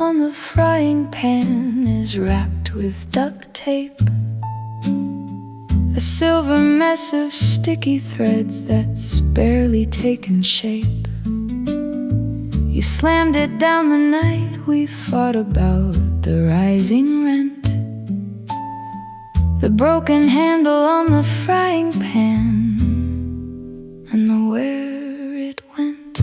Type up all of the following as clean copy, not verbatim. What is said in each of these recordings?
on the frying pan is wrapped with duct tape, a silver mess of sticky threads that's barely taken shape. You slammed it down the night we fought about the rising rent, the broken handle on the frying pan, and the where it went.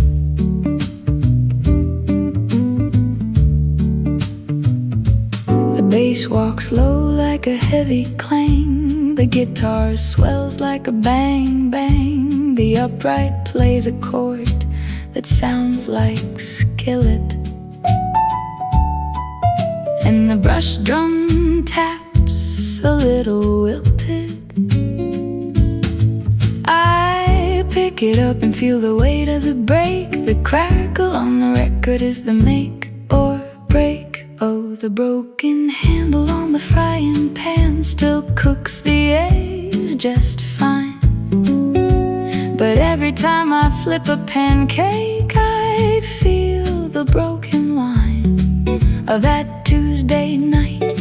The bass walks low like a heavy clang, the guitar swells like a bang bang, the upright plays a chord that sounds like skillet, and the brush drum taps a little wilted. I pick it up and feel the weight of the break. The crackle on the record is the make or break. Oh, the broken handle on the frying pan still cooks the eggs just fine, but every time I flip a pancake, I feel the broken line of that Tuesday night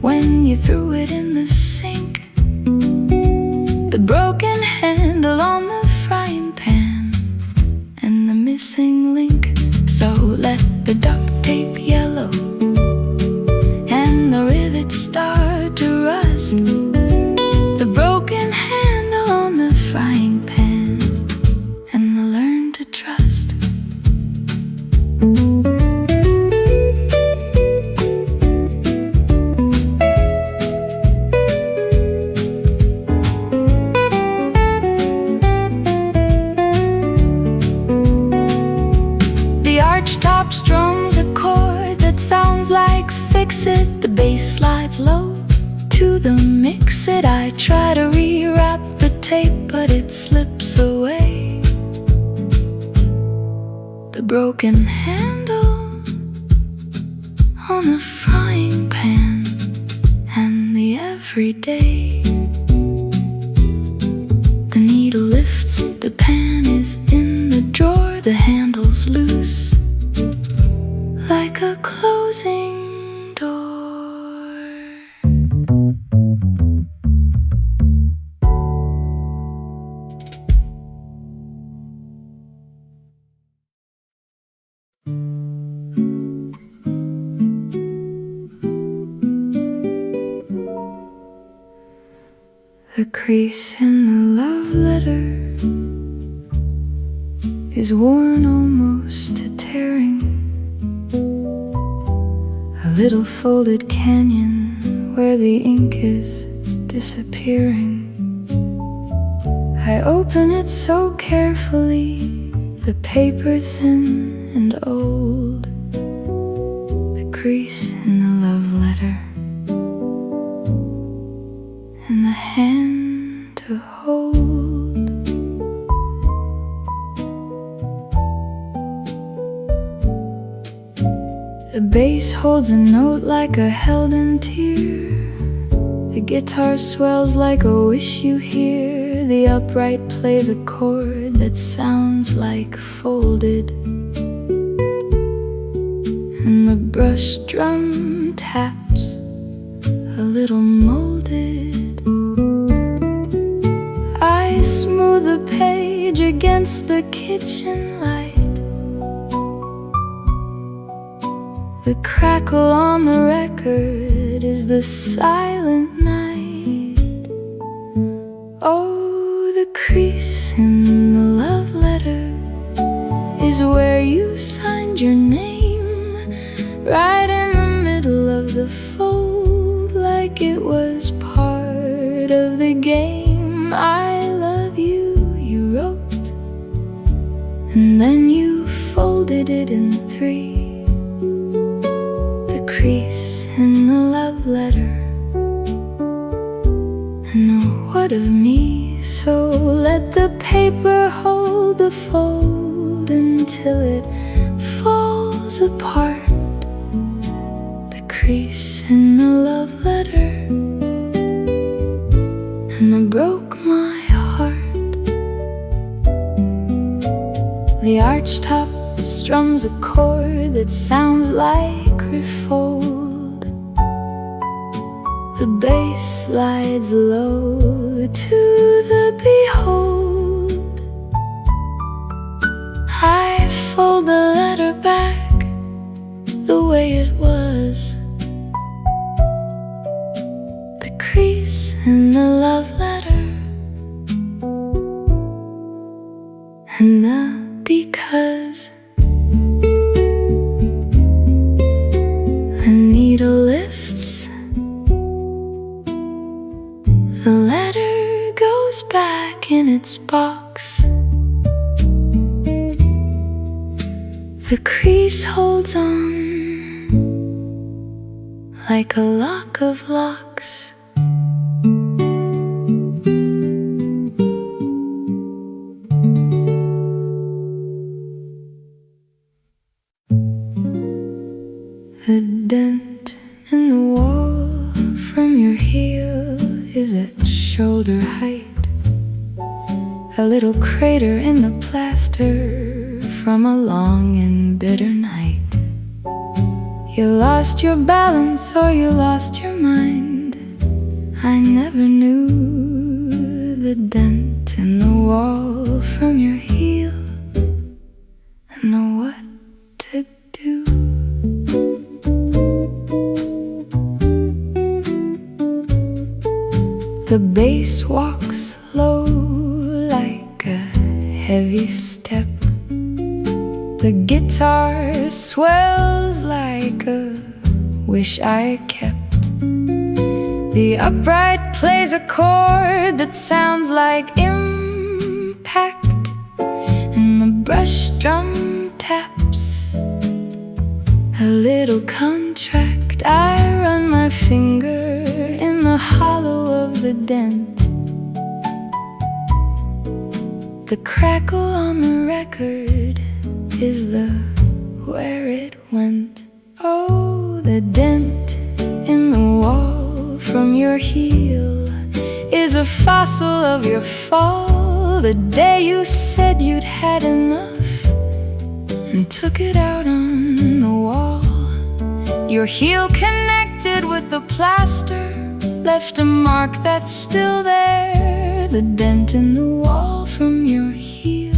when you threw it in the sink. The broken handle on the frying pan and the missing link. So let the duct tape yellow and the rivets start to rust. The broken handle on the frying pan and the learn to trust. The archtop strums a chord that sounds like fix it. The bass slides low to the mix it. I try to rewrap the tape, but it slips away. The broken handle on the frying pan and the everyday. The needle lifts, the pan is in the drawer, the handle's loose like a closing door. The crease in the love letter is worn almost to tearing, a little folded canyon where the ink is disappearing. I open it so carefully, the paper thin and old, the crease in the love letter and the hand to hold. The bass holds a note like a held-in tear, the guitar swells like a wish you hear, the upright plays a chord that sounds like folded, and the brush drum taps a little molded. I smooth the page against the kitchen light. The crackle on the record is the silent night. Oh, the crease in the love letter is where you signed your name, right in the middle of the fold, like it was part of the game. I love you, you wrote, and then you folded it in three. The crease in the love letter, and the what of me. So let the paper hold the fold until it falls apart. The crease in the love letter, and it broke my heart. The archtop strums a chord that sounds like refold. The bass slides low to the behold. I fold the letter back the way it was, the crease in the love letter, and the because. The needle lifts, the letter goes back in its box. The crease holds on like a lock of locks. The dent in the wall from your heel is at shoulder height. A little crater in the plaster from a long and bitter night. You lost your balance or you lost your mind. I never knew the dent in the wall from your heel and know what to do. The bass walks low like a heavy step. The guitar swells like a wish I kept. The upright plays a chord that sounds like impact, and the brush drum taps a little contract. I run my finger in the hollow of the dent. The crackle on the record is the where it went. Oh, the dent in the wall from your heel is a fossil of your fall. The day you said you'd had enough and took it out on the wall. Your heel connected with the plaster left a mark that's still there. The dent in the wall from your heel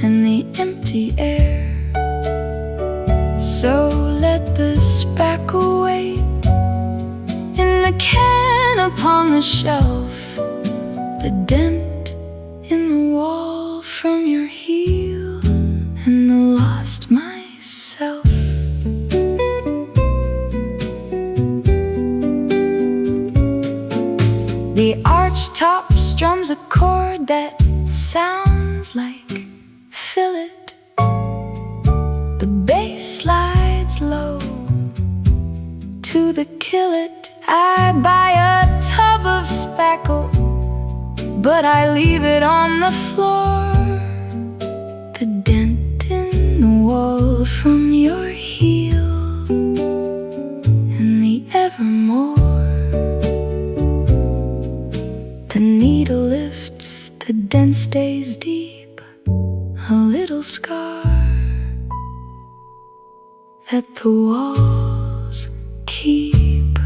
and the empty air. So let the spackle wait in the can upon the shelf. The dent in the wall from your heel and the lost myself. The archtop strums a chord that sounds like fillet. The bass slides low to the killet. I buy a tub of spackle, but I leave it on the floor. The dent in the wall from your heel and the evermore. The needle lifts, the dent stays deep, a little scar that the walls keep.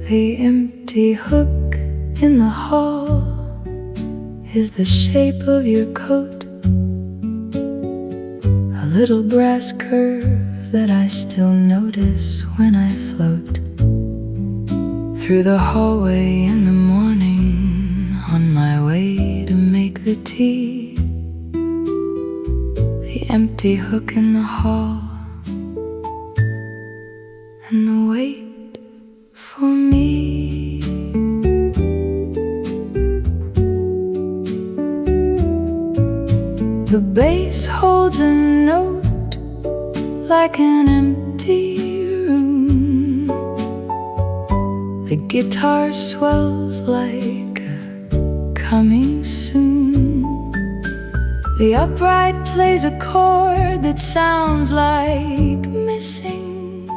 The empty hook in the hall is the shape of your coat, a little brass curve that I still notice when I float through the hallway in the morning on my way to make the tea. The empty hook in the hall and the wait for me. The bass holds a note like an empty guitar swells like coming soon. The upright plays a chord that sounds like missing,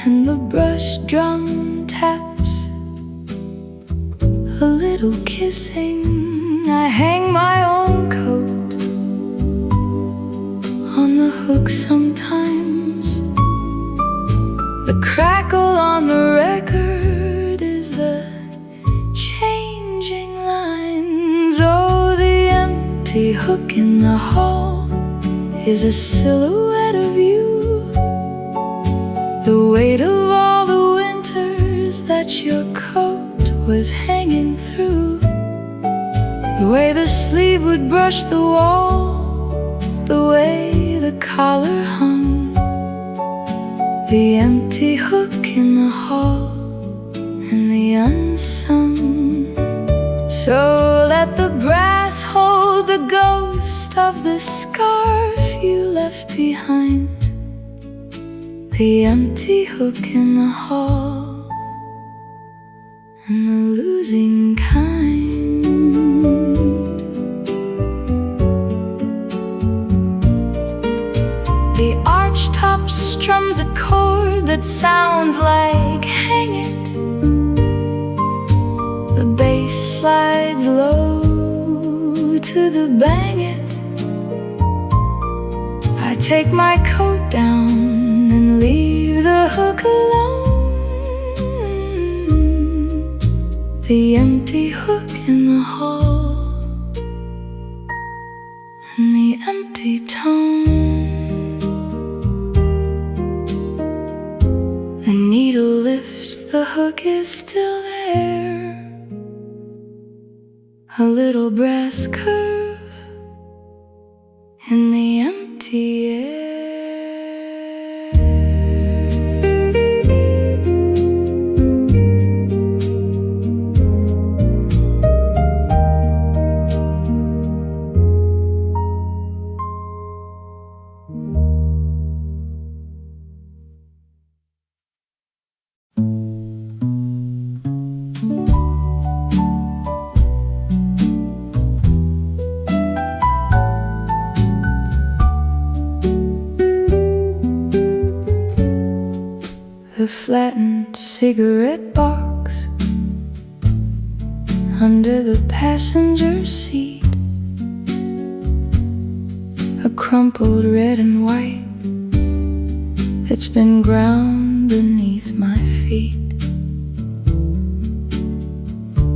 and the brush drum taps a little kissing. I hang my own coat on the hook sometimes. The crackle on the record is the changing lines. Oh, the empty hook in the hall is a silhouette of you, the weight of all the winters that your coat was hanging through, the way the sleeve would brush the wall, the way the collar hung. The empty hook in the hall and the unsung. So let the brass hold the ghost of the scarf you left behind. The empty hook in the hall and the losing kind. The archtop strums a chord that sounds like hang it. The bass slides low to the bang it. I take my coat down and leave the hook alone. The empty hook in the hall and the empty tone. The needle lifts, the hook is still there, a little brass curve in the empty air. The flattened cigarette box under the passenger seat, a crumpled red and white that's been ground beneath my feet.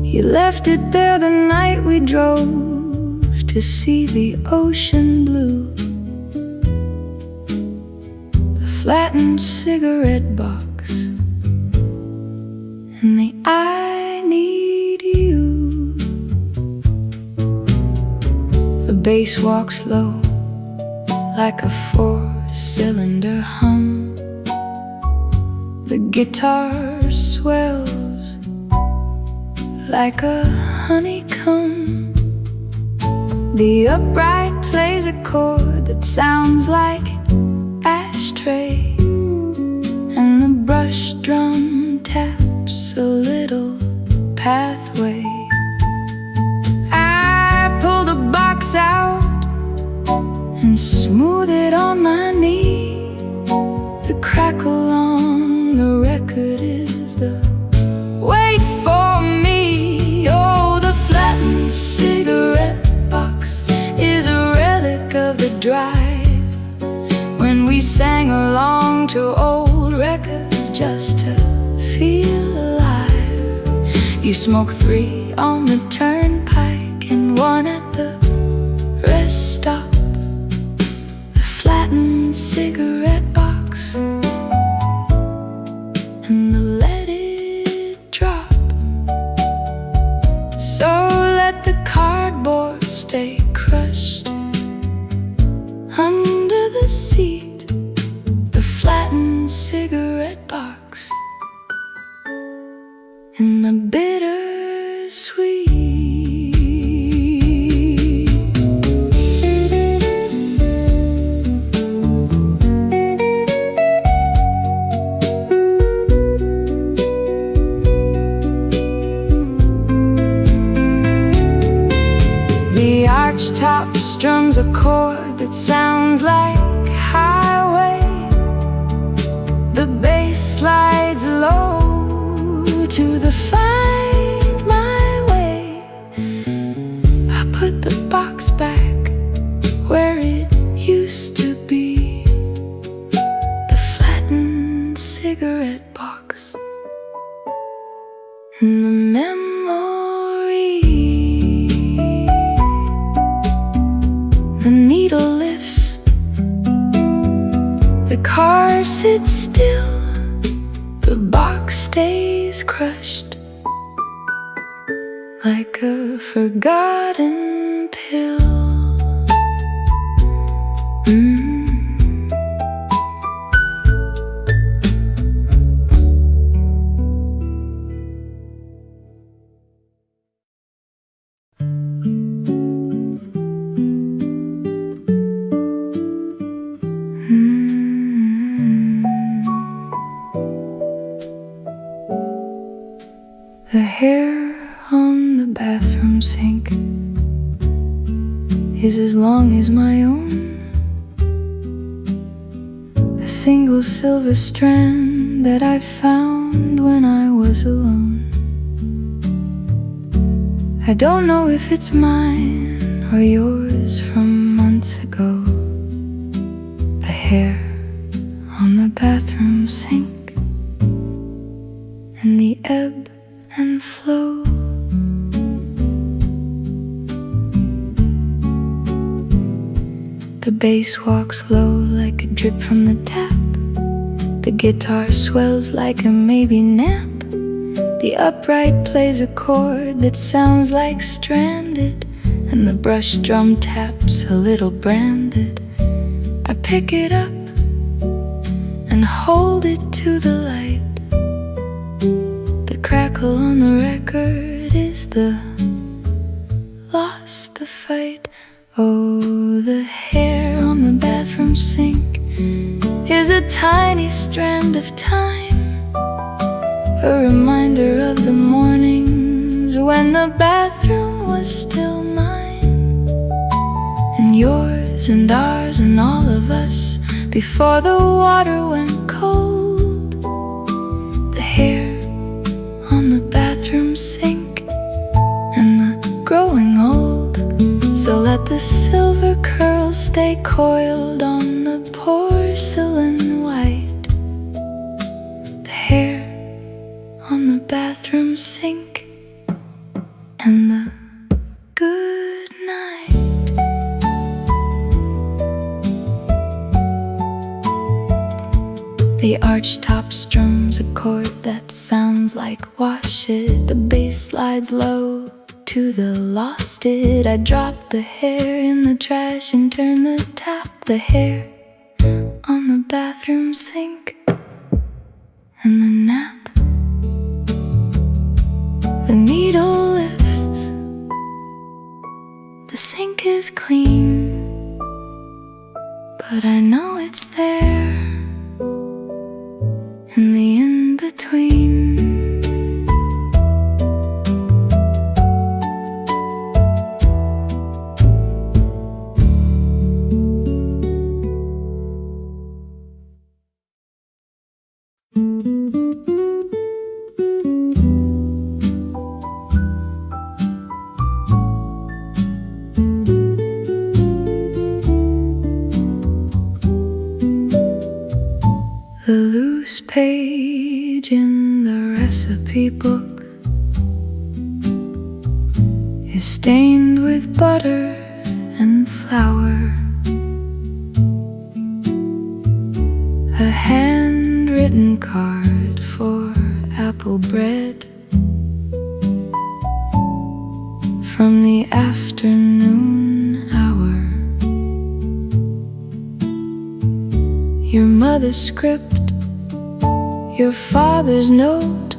You left it there the night we drove to see the ocean blue. The flattened cigarette box and the I need you. The bass walks low like a four-cylinder hum. The guitar swells like a honeycomb. The upright plays a chord that sounds like ashtray, and the brush drum taps a little pathway. I pull the box out and smooth it on my knee. The crackle on the record is the wait for me. Oh, the flattened cigarette box is a relic of the drive when we sang along to old records just to feel alive. You smoke 3 on the turnpike and 1 at the rest stop. The flattened cigarette box and the let it drop. So let the cardboard stay crushed under the seat. The flattened cigarette box and the bittersweet. strums a chord that sounds like highway. The bass slides low to the find my way. I put the box back where it used to be, the flattened cigarette box. And the memory, the needle lifts, the car sits still, the box stays crushed like a forgotten pill. The hair on the bathroom sink is as long as my own. A single silver strand that I found when I was alone. I don't know if it's mine or yours from months ago. The hair on the bathroom sink and the ebb and flow. The bass walks low like a drip from the tap. The guitar swells like a maybe nap. The upright plays a chord that sounds like stranded, and the brush drum taps a little branded. I pick it up and hold it to the light. The crackle on the record is the lost the fight. Oh, the hair on the bathroom sink is a tiny strand of time, a reminder of the mornings when the bathroom was still mine, and yours and ours and all of us before the water went cold. The hair on the bathroom sink and the growing old. So let the silver curls stay coiled on the porcelain white. The hair on the bathroom sink and the good night. The archtop strums a chord that sounds like wash it. The bass slides low to the lost it. I drop the hair in the trash and turn the tap. The hair on the bathroom sink and the nap. The needle lifts, the sink is clean, but I know it's there in the in-between. The loose page in the recipe book is stained with butter and flour. A handwritten card for apple bread from the afternoon hour. Your mother's script, your father's note,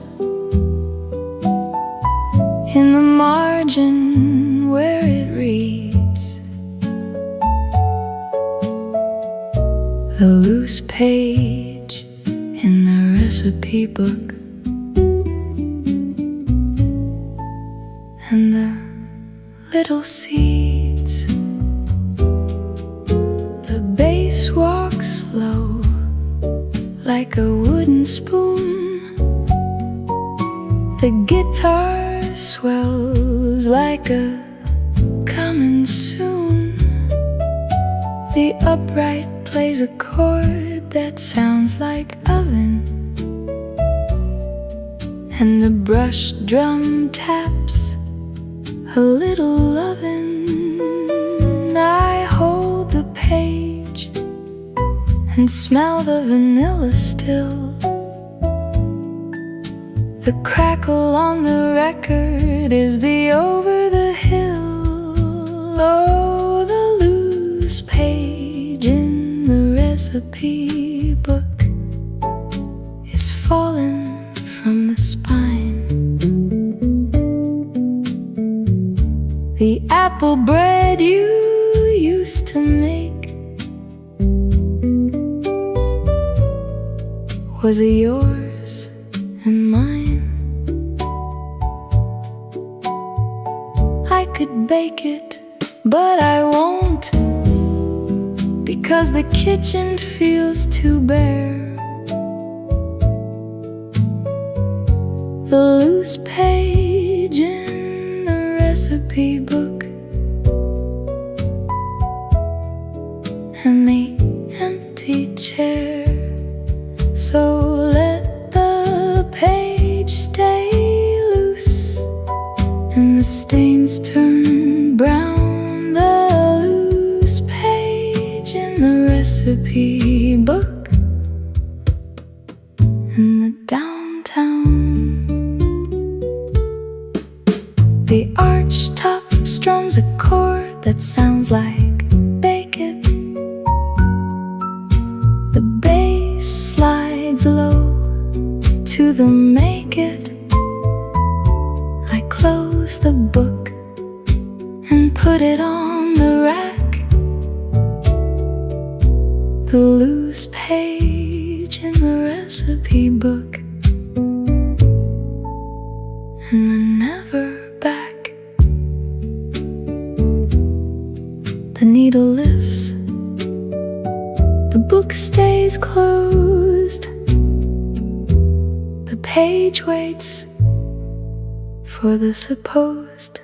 in the margin where it reads, the loose page in the recipe book, and the little seeds like a wooden spoon. The guitar swells like a coming soon. The upright plays a chord that sounds like oven, and the brush drum taps a little lovin'. I hold the page and smell the vanilla still. The crackle on the record is the over the hill. Oh, the loose page in the recipe book is falling from the spine. The apple bread you used to make was it yours and mine? I could bake it, but I won't, because the kitchen feels too bare. The loose page in the recipe book and the empty chair. So let the page stay loose and the stains turn brown. The loose page in the recipe book in the downtown. The arch top strums a chord that sounds like bake it. The bass slides low to the make it. I close the book and put it on the rack. The loose page in the recipe book and the never back. The needle lifts, the book stays closed. The page waits for the supposed.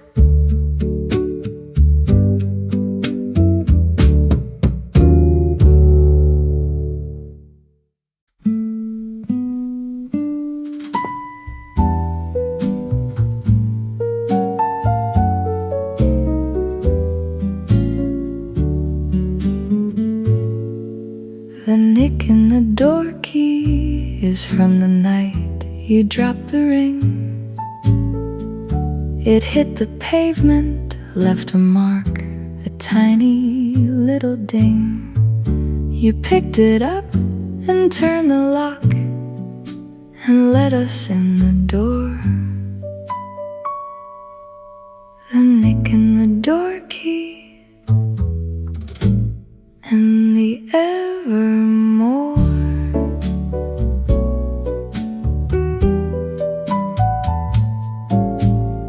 The nick in the door key is from the night you dropped the ring. It hit the pavement, left a mark, a tiny little ding. You picked it up and turned the lock and let us in the door. The nick in the door key and the evermore.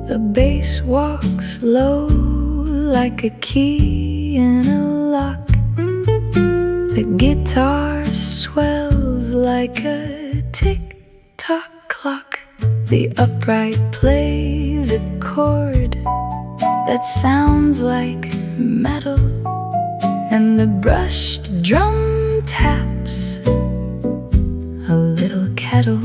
The bass walks low like a key in a lock. The guitar swells like a tick-tock clock. The upright plays a chord that sounds like metal, and the brushed drum taps a little kettle.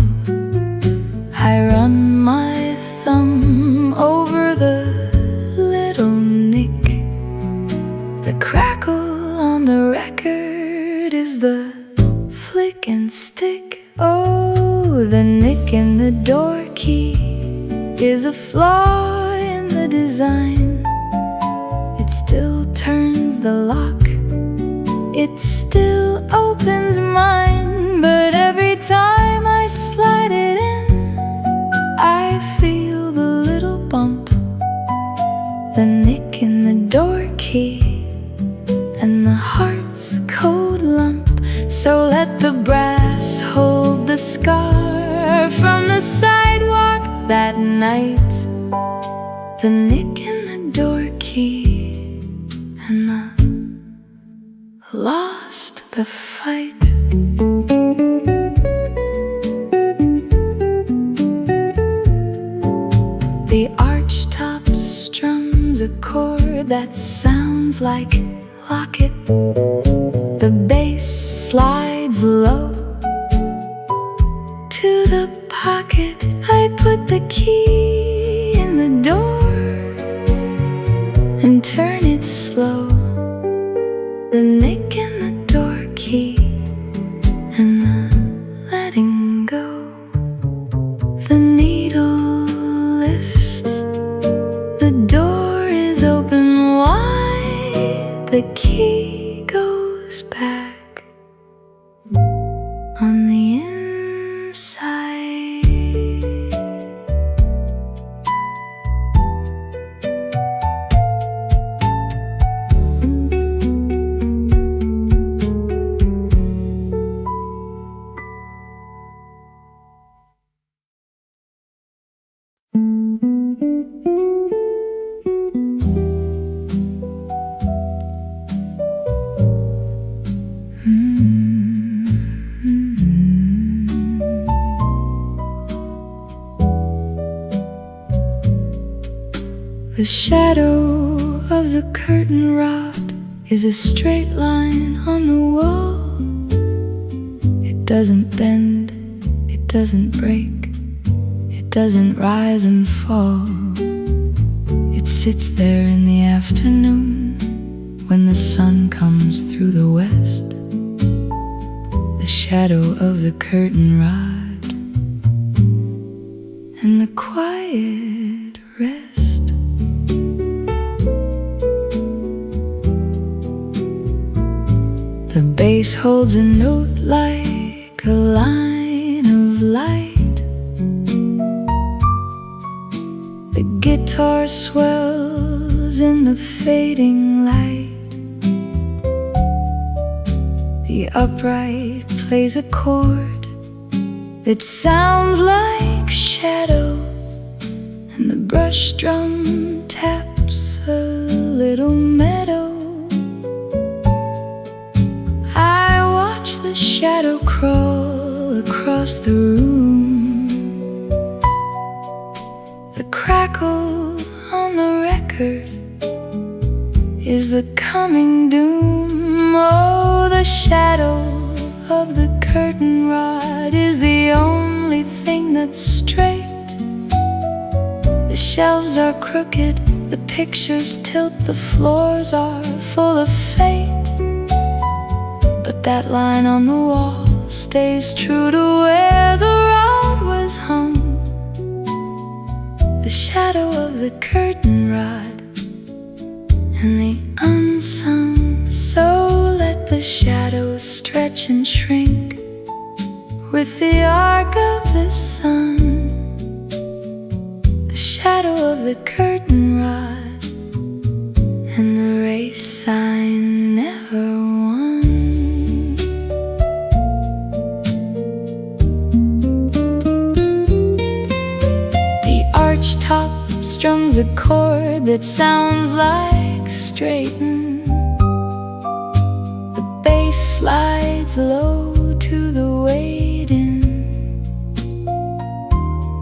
I run my thumb over the little nick. The crackle on the record is the flick and stick. Oh, the nick in the door key is a flaw in the design. It still turns the lock, it still opens mine, but every time I slide it in, I feel the little bump, the nick in the door key, and the heart's cold lump. So let the brass hold the scar from the sidewalk that night. The nick in the door key and the lost the fight. The archtop strums a chord that sounds like locket. The bass slides low to the pocket. I put the key in the door and turn it slow. The nick in the door key and the letting go. The needle lifts, the door is open wide. The key goes back on the inside. The shadow of the curtain rod is a straight line on the wall. It doesn't bend, it doesn't break, it doesn't rise and fall. It sits there in the afternoon when the sun comes through the west. The shadow of the curtain rod and the quiet rest. The bass holds a note like a line of light. The guitar swells in the fading light. The upright plays a chord that sounds like shadow, and the brush drum taps a little meadow. The shadow crawl across the room. The crackle on the record is the coming doom. Oh, the shadow of the curtain rod is the only thing that's straight. The shelves are crooked, the pictures tilt, the floors are full of fate. But that line on the wall stays true to where the rod was hung. The shadow of the curtain rod and the unsung. So let the shadows stretch and shrink with the arc of the sun. The shadow of the curtain rod and the race I never won. Top strums a chord that sounds like straighten. The bass slides low to the wade in.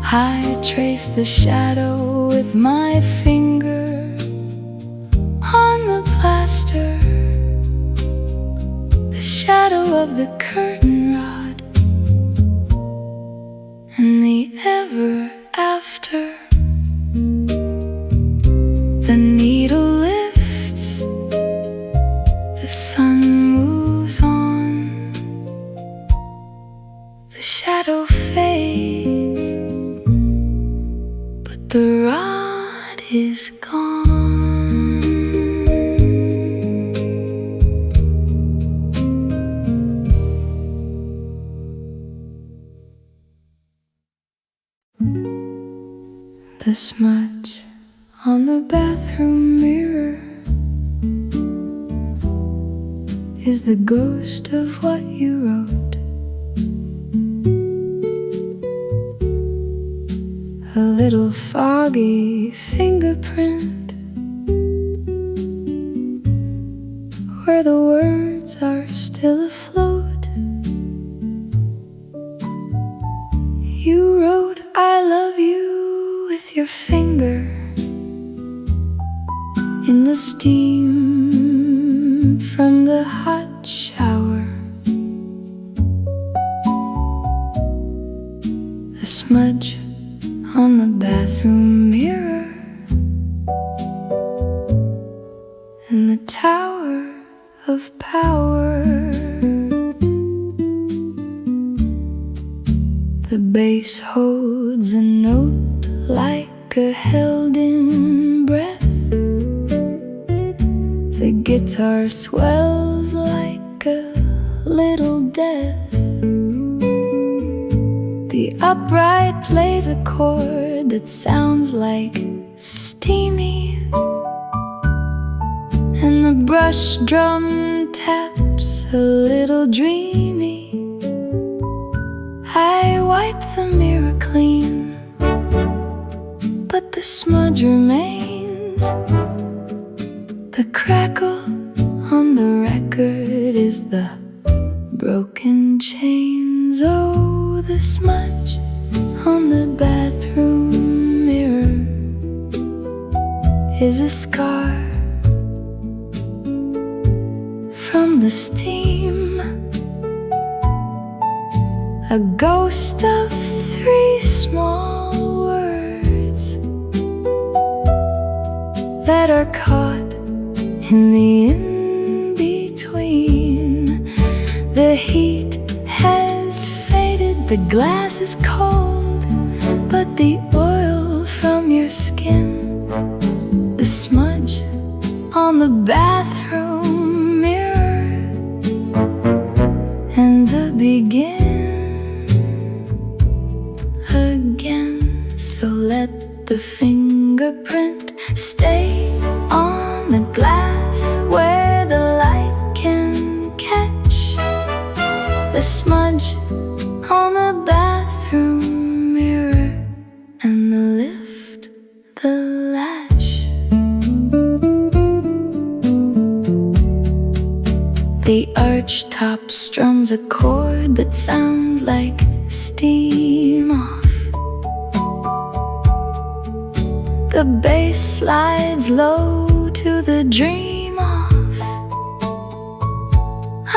I trace the shadow with my finger on the plaster. The shadow of the curtain rod and the ever after. The needle lifts, the sun moves on. The shadow fades, but the rod is gone. The smudge on the bathroom mirror is the ghost of what you wrote. A little foggy fingerprint where the words are still afloat. You wrote I love you with with your finger in the steam from the hot shower. The smudge on the bathroom mirror and the tower of power. The bass holds a note like a held-in breath. The guitar swells like a little death. The upright plays a chord that sounds like steamy, and the brush drum taps a little dreamy. I wipe the mirror clean, but the smudge remains. The crackle on the record is the broken chains. Oh, the smudge on the bathroom mirror is a scar from the steam, a ghost of 3 small words that are caught in the in-between. The heat has faded, the glass is cold, but the oil from your skin, the smudge on the bathroom mirror, and the begin again. So let the fingerprint stay on the glass where the light can catch the smudge on the bathroom mirror, and lift the latch. The archtop strums a chord that sounds like steam off. The bass slides low to the dream off.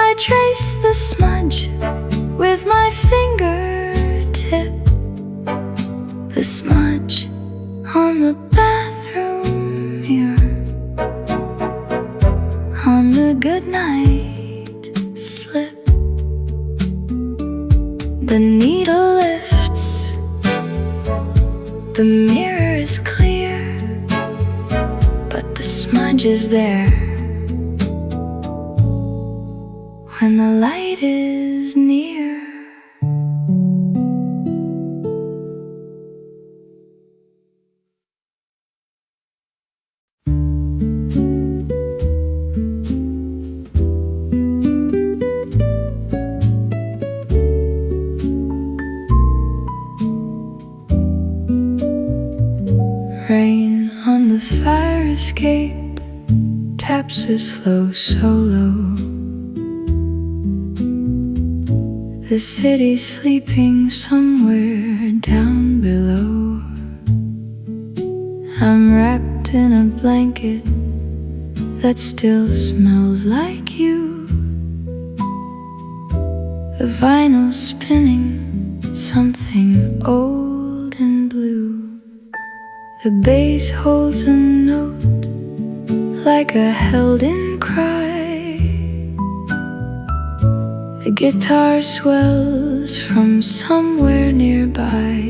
I trace the smudge with my fingertip, the smudge on the bathroom mirror, on the goodnight slip. The needle lifts, the mirror is clear, but the smudge is there when the light is near. Rain on the fire escape taps a slow solo. The city's sleeping somewhere down below. I'm wrapped in a blanket that still smells like you. The vinyl spinning something old and blue. The bass holds a note like a held-in cry. The guitar swells from somewhere nearby.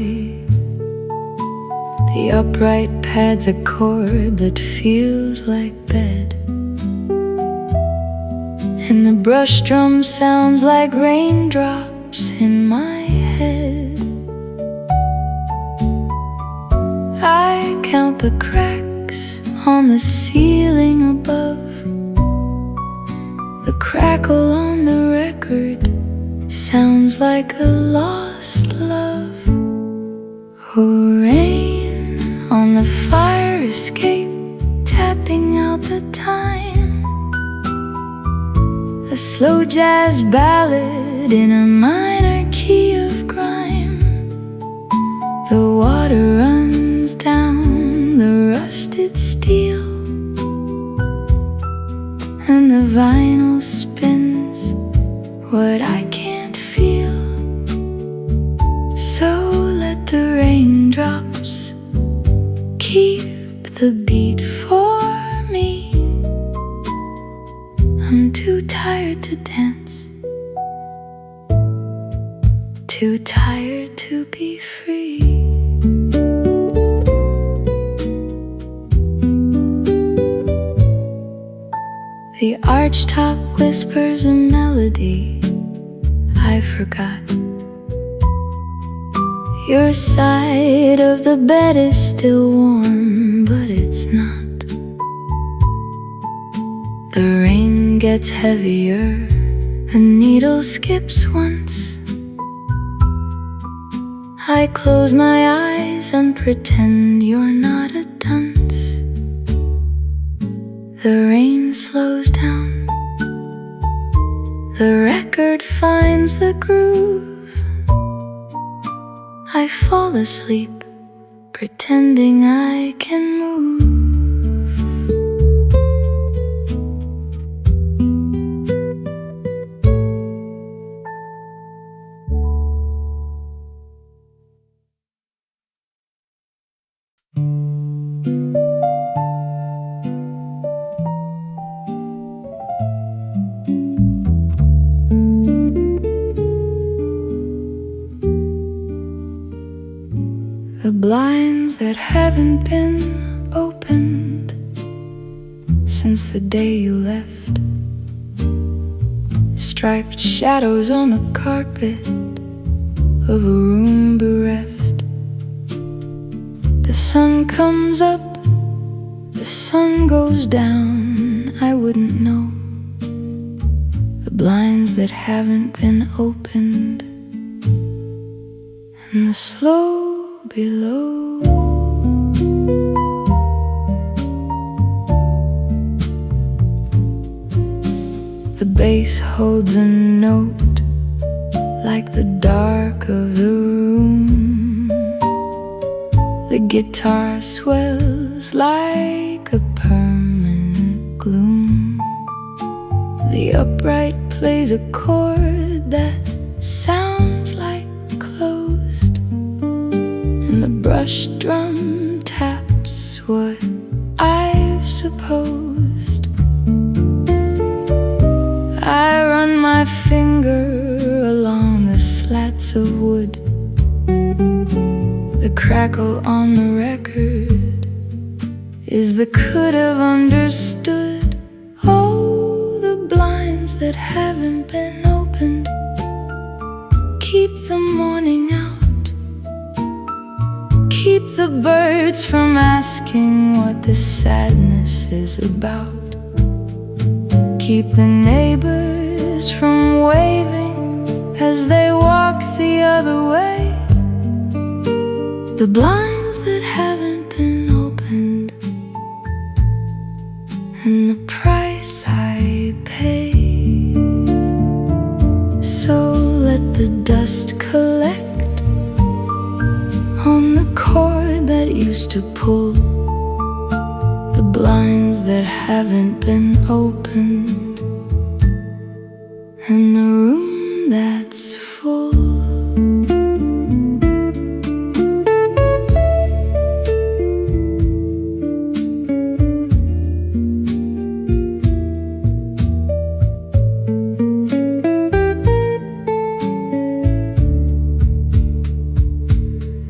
The upright pads a chord that feels like bed, and the brush drum sounds like raindrops in my head. I count the cracks on the ceiling above. The crackle on the record sounds like a lost love. Oh, rain on the fire escape, tapping out the time. A slow jazz ballad in a minor key of grime. The water runs down So let the raindrops keep the beat for me. I'm too tired to dance, too tired to be free. The archtop whispers a melody I forgot. Your side of the bed is still warm, but it's not. The rain gets heavier, the needle skips once. I close my eyes and pretend you're not a dunce. The rain slows down, the record finds the groove. I fall asleep, pretending I can move. The blinds that haven't been opened since the day you left, striped shadows on the carpet of a room bereft. The sun comes up, the sun goes down, I wouldn't know. The blinds that haven't been opened, and the slow below. The bass holds a note like the dark of the room. The guitar swells like a permanent gloom. The upright plays a chord that sounds like closed, and the brush drum taps what I've supposed. I run my finger along the slats of wood. The crackle on the record is the could have understood. Oh, the blinds that haven't been opened keep the morning out, keep the birds from asking what this sadness is about, keep the neighbors from waving as they walk the other way. The blinds that haven't been opened, and the price I pay. So let the dust collect on the cord that used to pull the blinds that haven't been opened, and the room that's full.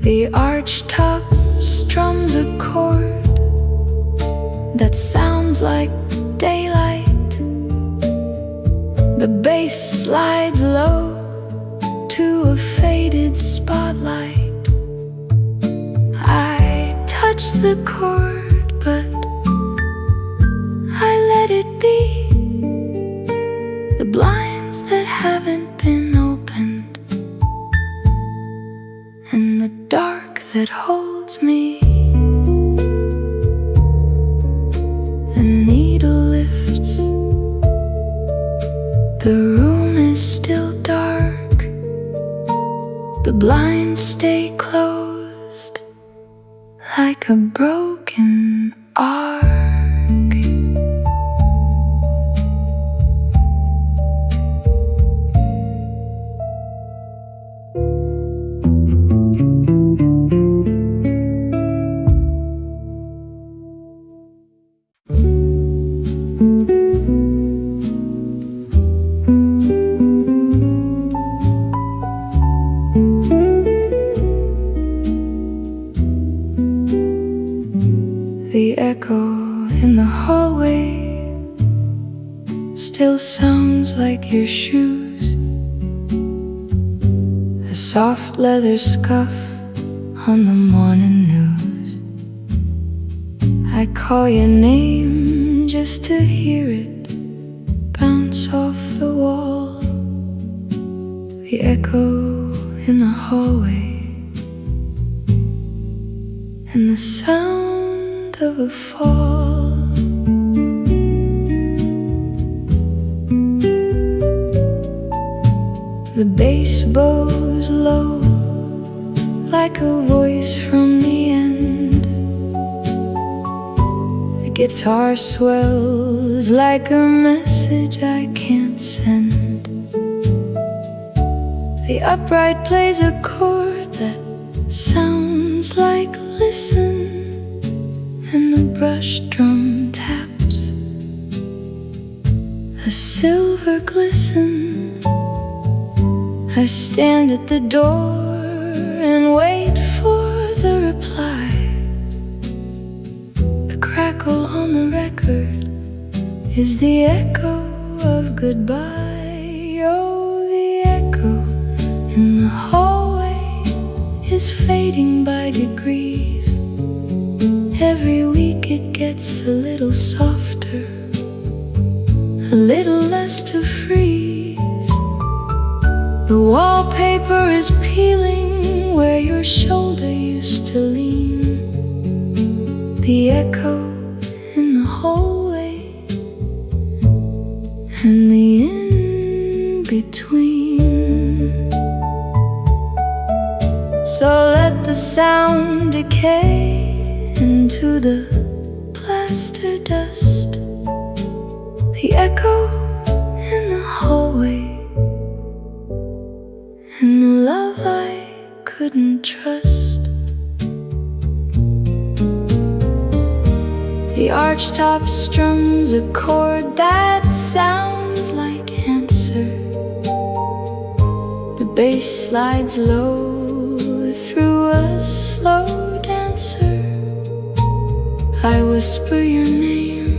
The archtop strums a chord that sounds like daylight. The bass slides low to a faded spotlight. I touch the chord, but I let it be. The blinds that haven't been opened, and the dark that holds me. The needle lifts, the room is still dark, the blinds stay closed like a broken ark. The echo in the hallway still sounds like your shoes, a soft leather scuff on the morning news. I call your name just to hear it bounce off the wall. The echo in the hallway and the sound of a fall. The bass bows low like a voice from the end. The guitar swells like a message I can't send. The upright plays a chord that sounds like listen, and the brush drum taps a silver glisten. I stand at the door and wait for the reply. The crackle on the record is the echo of goodbye. Oh, the echo in the hallway is fading by degrees. Every week it gets a little softer, a little less to freeze. The wallpaper is peeling where your shoulder used to lean. The echo in the hallway and the in-between. So let the sound decay into the plaster dust. The echo in the hallway and the love I couldn't trust. The archtop strums a chord that sounds like answer. The bass slides low through a slow dancer. I whisper your name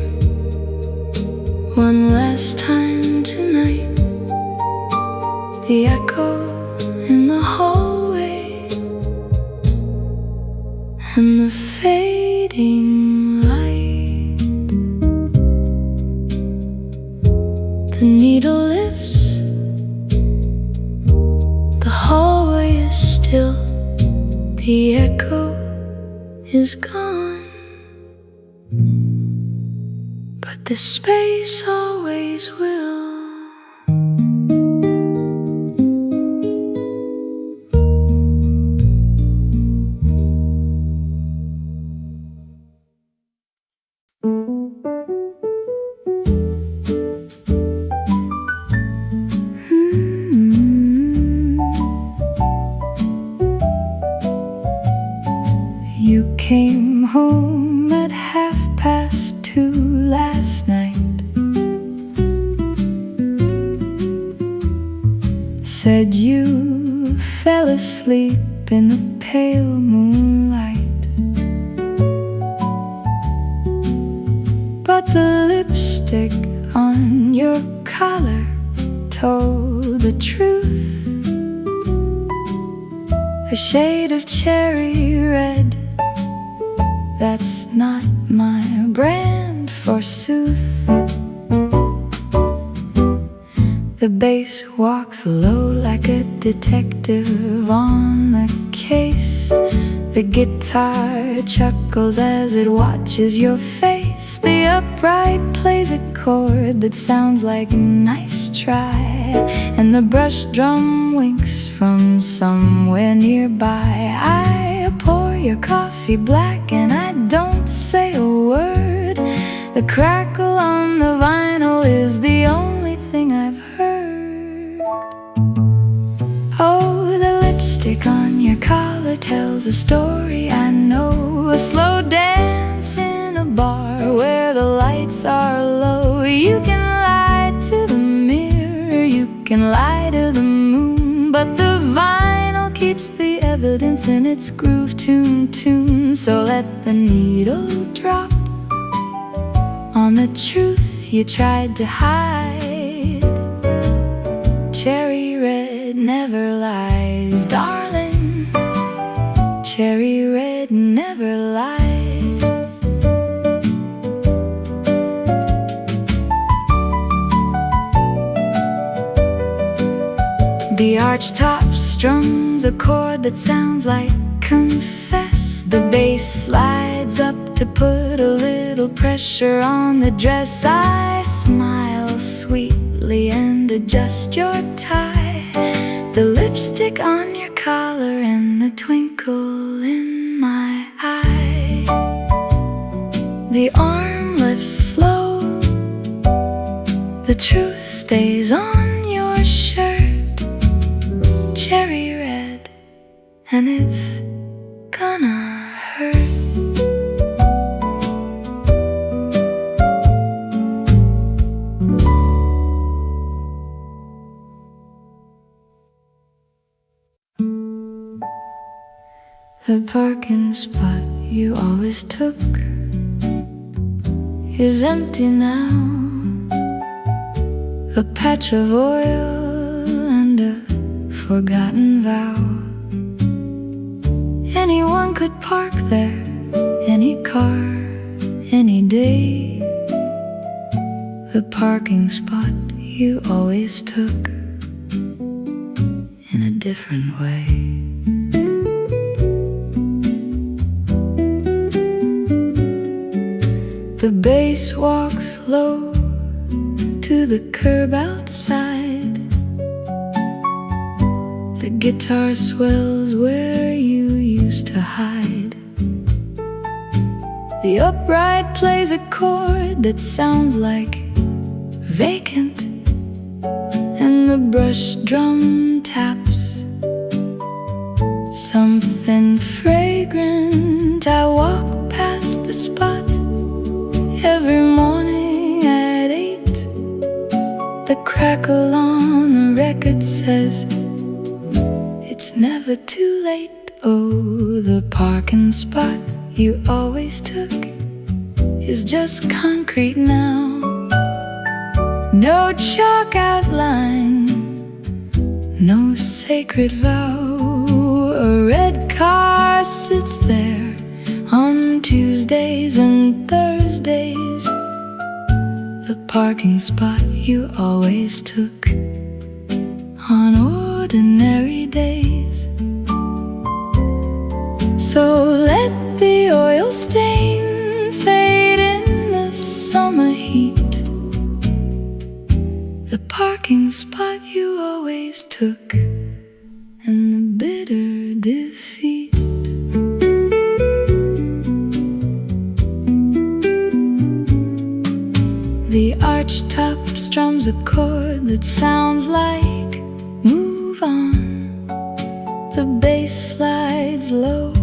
one last time tonight. The echo in the hallway and the fading light. The needle lifts, the hallway is still, the echo is gone, but the space always will. You came home at 2:30 last night. Said you fell asleep in the pale moonlight, but the lipstick on your collar told the truth. A shade of cherry red, that's not my brand, forsooth. The bass walks low like a detective on the case. The guitar chuckles as it watches your face. The upright plays a chord that sounds like a nice try, and the brush drum winks from somewhere nearby. I pour your coffee black and I don't say a word. The crackle on the vinyl is the only thing I've heard. Oh, the lipstick on your collar tells a story I know. A slow dance in a bar where the lights are low. You can lie to the mirror, you can lie to the moon, but the vinyl keeps the evidence in its groove tune. So let the needle drop on the truth you tried to hide. Cherry red never lies, darling. Cherry red never lies. The archtop strums a chord that sounds like confess. The bass slides up to put a little pressure on the dress. I smile sweetly and adjust your tie, the lipstick on your collar and the twinkle in my eye. The arm lifts slow, the truth stays on your shirt. Cherry red, and it's gonna hurt. The parking spot you always took is empty now. A patch of oil and a forgotten vow. Anyone could park there, any car, any day. The parking spot you always took in a different way. The bass walks low to the curb outside. The guitar swells where you used to hide. The upright plays a chord that sounds like vacant, and the brush drum taps something fragrant. I walk past the spot every morning at 8. The crackle on the record says it's never too late. Oh, the parking spot you always took is just concrete now. No chalk outline, no sacred vow. A red car sits there on Tuesdays and Thursdays. The parking spot you always took on ordinary days. So let the oil stain fade in the summer heat. The parking spot you always took and the bitter defeat. The archtop strums a chord that sounds like move on. The bass slides low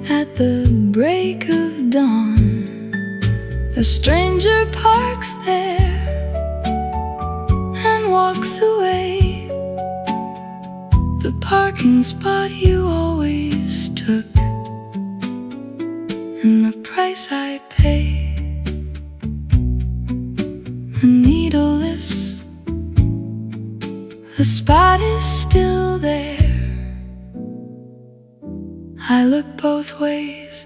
at the break of dawn. A stranger parks there and walks away. The parking spot you always took and the price I pay. The needle lifts, the spot is still there. I look both ways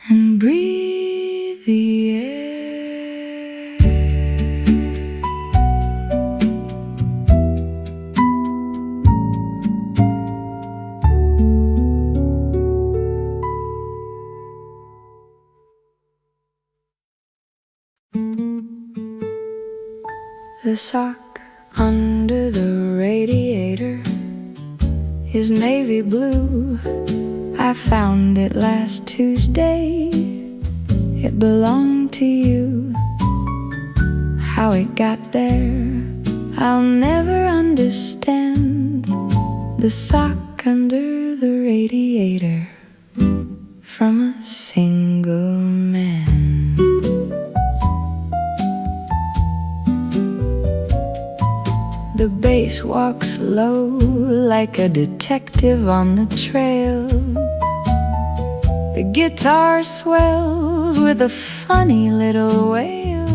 and breathe the air. The sock under the radiator is navy blue. I found it last Tuesday. It belonged to you. How it got there, I'll never understand. The sock under the radiator from a single man. The bass walks low like a detective on the trail. The guitar swells with a funny little wail.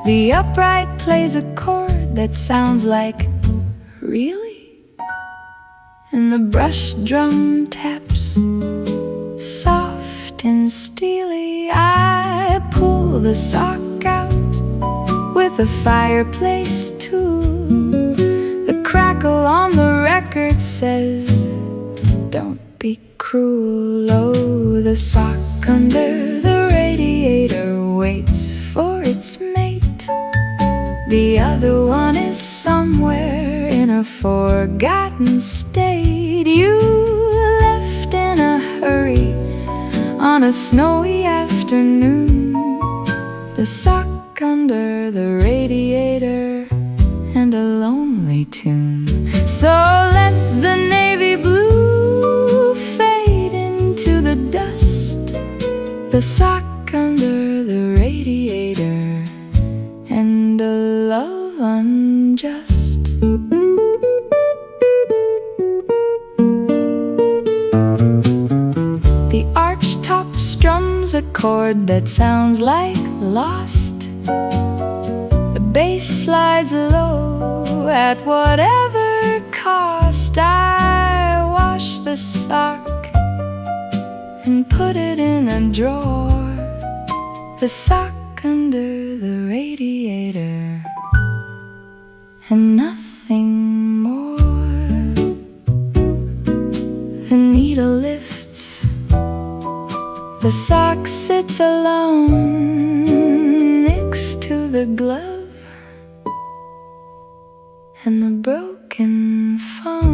The upright plays a chord that sounds like, really? And the brush drum taps, soft and steely. I pull the sock out with a fireplace tool. The crackle on the record says, don't be cruel. Oh, the sock under the radiator waits for its mate. The other one is somewhere in a forgotten state. You left in a hurry on a snowy afternoon. The sock under the radiator and a lonely tune. So let the navy blue fade into the dust. The sock under the radiator and a love unjust. The archtop strums a chord that sounds like lost. The bass slides low at whatever cost. I wash the sock and put it in a drawer. The sock under the radiator and nothing more. The needle lifts, the sock sits alone next to the glove and the broken phone.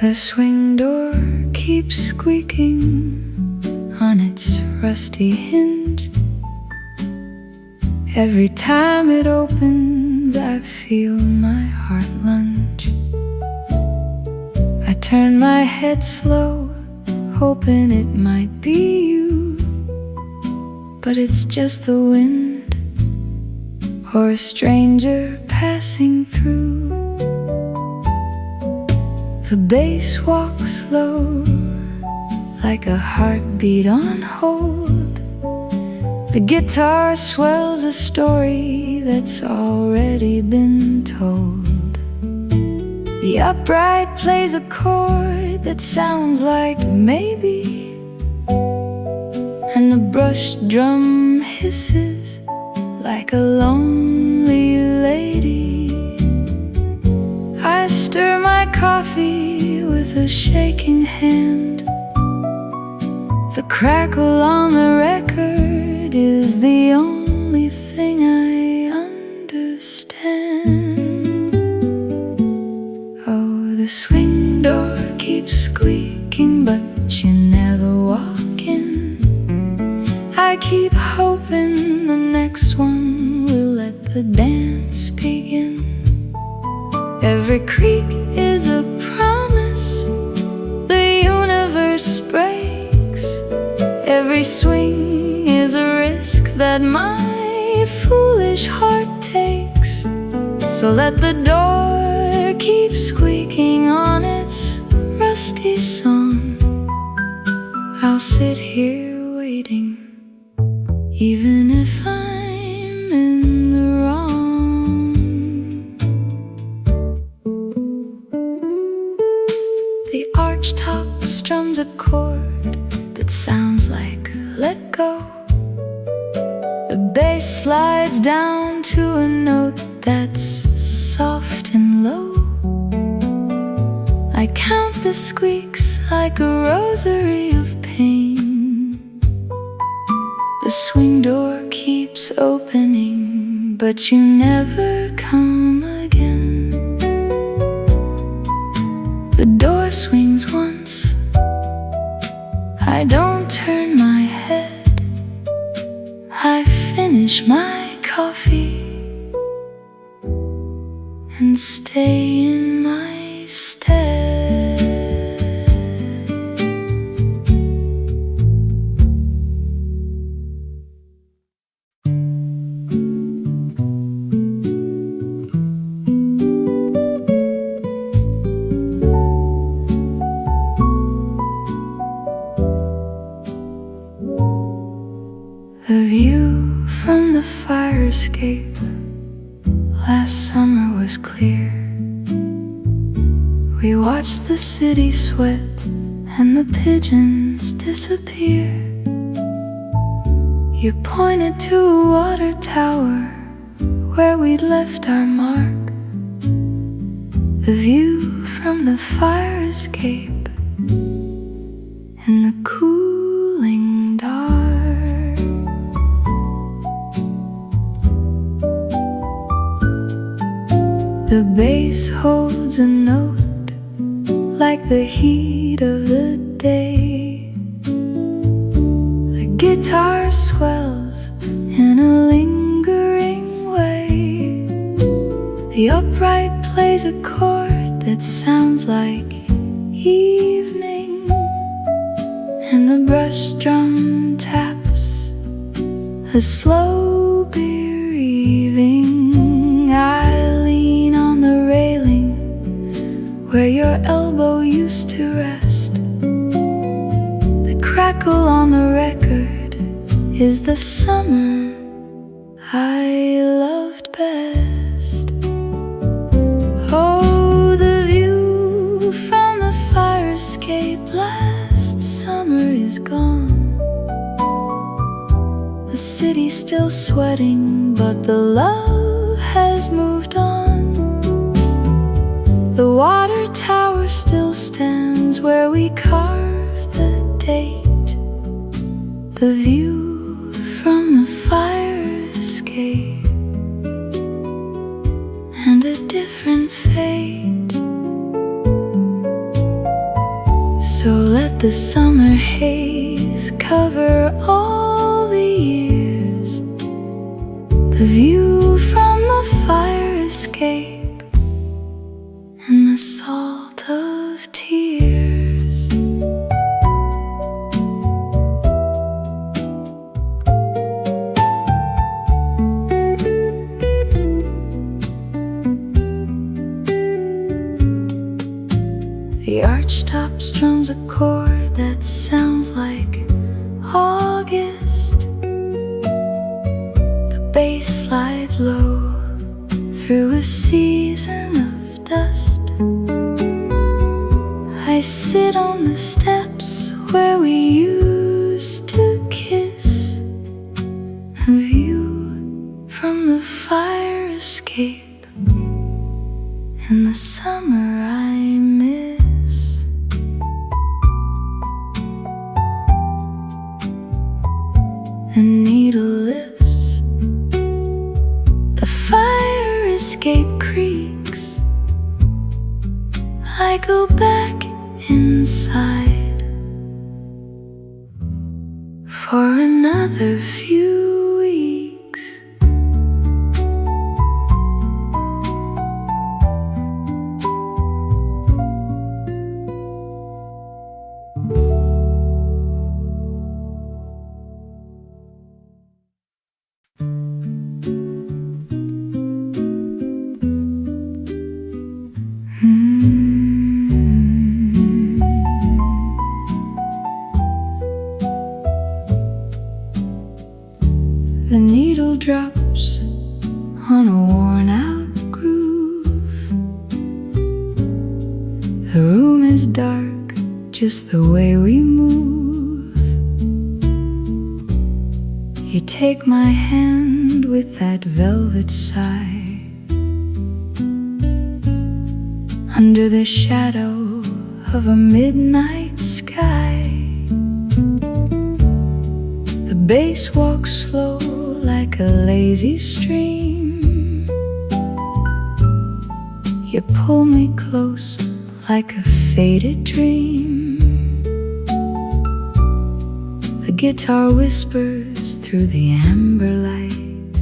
The swing door keeps squeaking on its rusty hinge. Every time it opens, I feel my heart lunge. I turn my head slow, hoping it might be you, but it's just the wind or a stranger passing through. The bass walks low, like a heartbeat on hold. The guitar swells a story that's already been told. The upright plays a chord that sounds like maybe, and the brush drum hisses like a lonely lady. I stir my coffee with a shaking hand. The crackle on the record is the only thing I understand. Oh, the swing door keeps squeaking, but you never walk in. I keep hoping the next one will let the dance begin. Every creak is a promise the universe breaks. Every swing is a risk that my foolish heart takes. So let the door keep squeaking on its rusty song. I'll sit here waiting, even if I'm in the wrong. The archtop strums a chord that sounds like let go. The bass slides down to a note that's soft and low. I count the squeaks like a rosary of pain. The swing door keeps opening, but you never come again. The door swings once, I don't turn my head. I finish my coffee and stay in my stead. We watched the city sweat and the pigeons disappear. You pointed to a water tower where we'd left our mark. The view from the fire escape in the cooling dark. The bass holds a note like the heat of the day. The guitar swells in a lingering way. The upright plays a chord that sounds like evening, and the brush drum taps a slow bereaving. I lean on the railing where your elbow used to rest. The crackle on the record is the summer I loved best. Oh, the view from the fire escape last summer is gone. The city's still sweating, but the love has moved on. The water tower still stands where we carved the date. The view from the fire escape and a different fate. So let the summer haze cover all the years. The view from the fire escape and the salt of tears. The archtop strums a chord that sounds like August. The bass slides low through a season of dust. I sit on the steps where we used to kiss. A view from the fire escape in the summer I miss. The needle lifts, the fire escape creaks. I go back inside for another few weeks. The needle drops on a worn-out groove. The room is dark, just the way we move. You take my hand with that velvet sigh. Under the shadow of a midnight sky, the bass walks slow like a lazy stream. You pull me close like a faded dream. The guitar whispers through the amber light.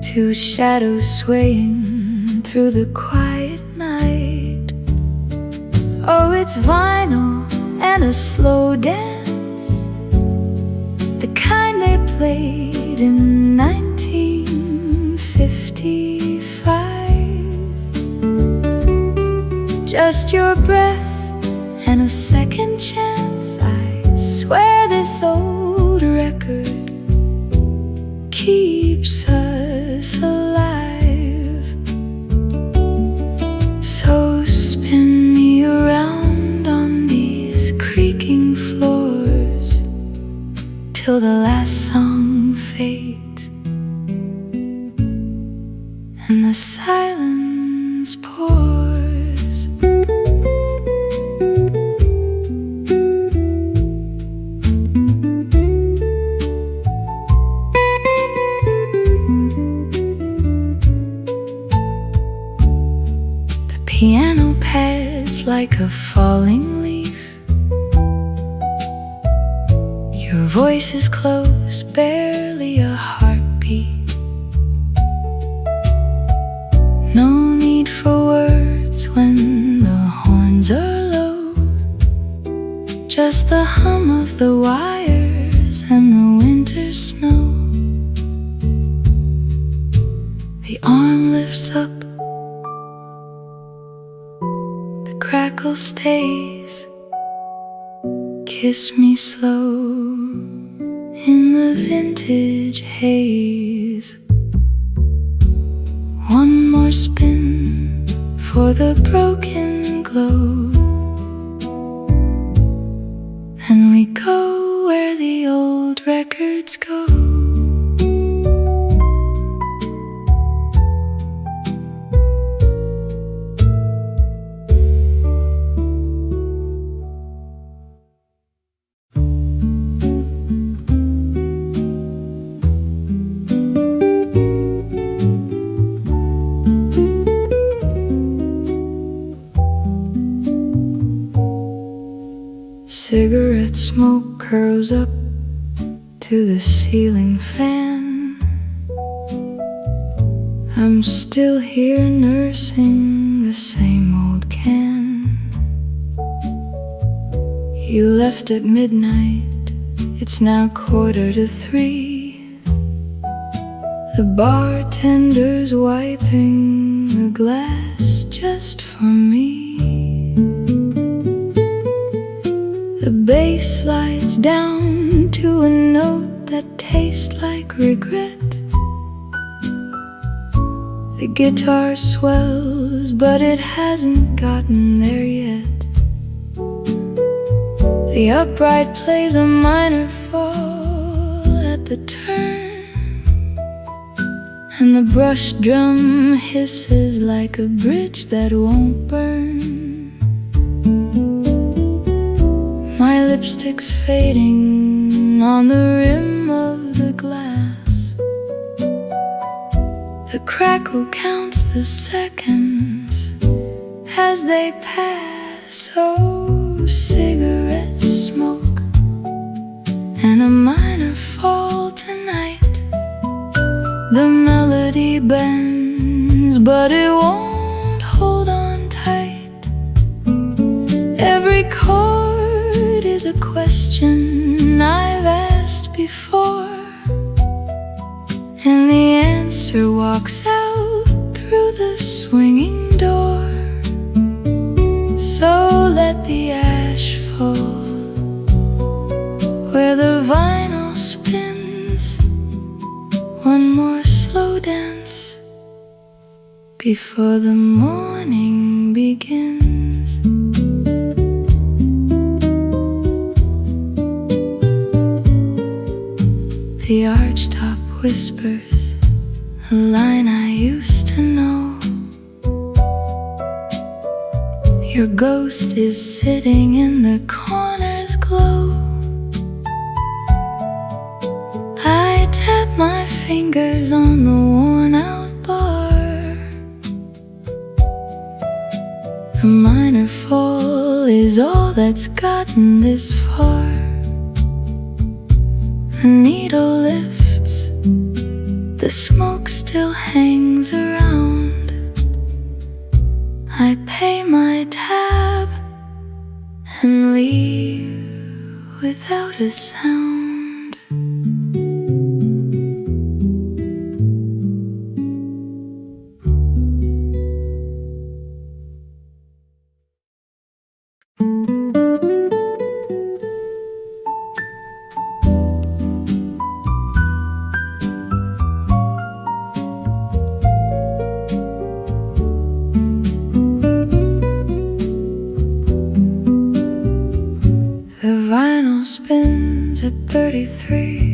Two shadows swaying through the quiet night. Oh, it's vinyl and a slow dance, the kind they played in 1955. Just your breath and a second chance. I swear this old record keeps us alive. till the last song fades and the silence pours. The piano pads like a falling leaf. Your voice is close, barely a heartbeat. No need for words when the horns are low. Just the hum of the wires and the winter snow. The arm lifts up, the crackle stays. Kiss me slow in the vintage haze. One more spin for the broken glow. Then we go where the old records go. Cigarette smoke curls up to the ceiling fan. I'm still here nursing the same old can. You left at midnight, it's now 2:45. The bartender's wiping the glass just for me. The bass slides down to a note that tastes like regret. The guitar swells, but it hasn't gotten there yet. The upright plays a minor fall at the turn, and the brush drum hisses like a bridge that won't burn. My lipstick's fading on the rim of the glass. The crackle counts the seconds as they pass. Oh, cigarette smoke and a minor fall tonight. The melody bends, but it won't hold on tight. Every chord is a question I've asked before, and the answer walks out through the swinging door. So let the ash fall where the vinyl spins. One more slow dance before the morning begins. The archtop whispers a line I used to know. Your ghost is sitting in the corner's glow. I tap my fingers on the worn-out bar. The minor fall is all that's gotten this far. The needle lifts, the smoke still hangs around. I pay my tab and leave without a sound. The vinyl spins at 33.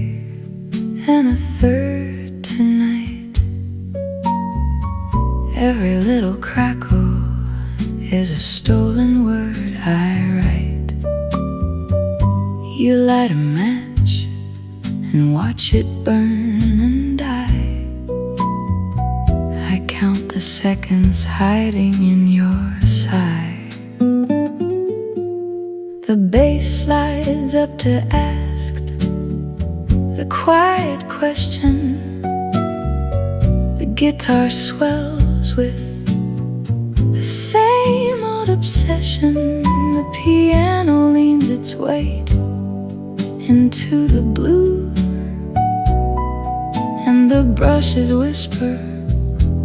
little crackle is a stolen word I write. You light a match and watch it burn and die. I count the seconds hiding in your sigh. The bass slides up to ask the quiet question. The guitar swells with the same old obsession. The piano leans its weight into the blue, and the brushes whisper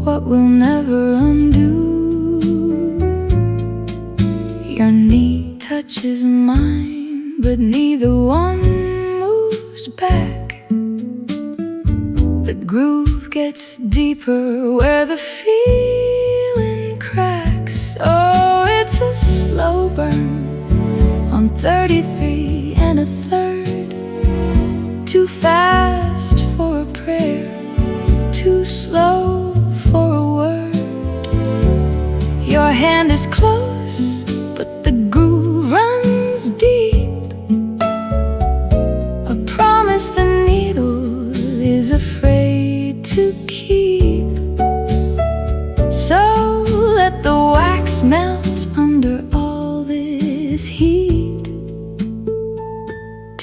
what we'll never undo. Your knee touches mine, but neither one moves back. The groove gets deeper where the feeling cracks. Oh, it's a slow burn on 33 1/3. Too fast for a prayer, too slow for a word. Your hand is close, but the groove runs deep. A promise the needle is afraid to keep. So let the wax melt under all this heat.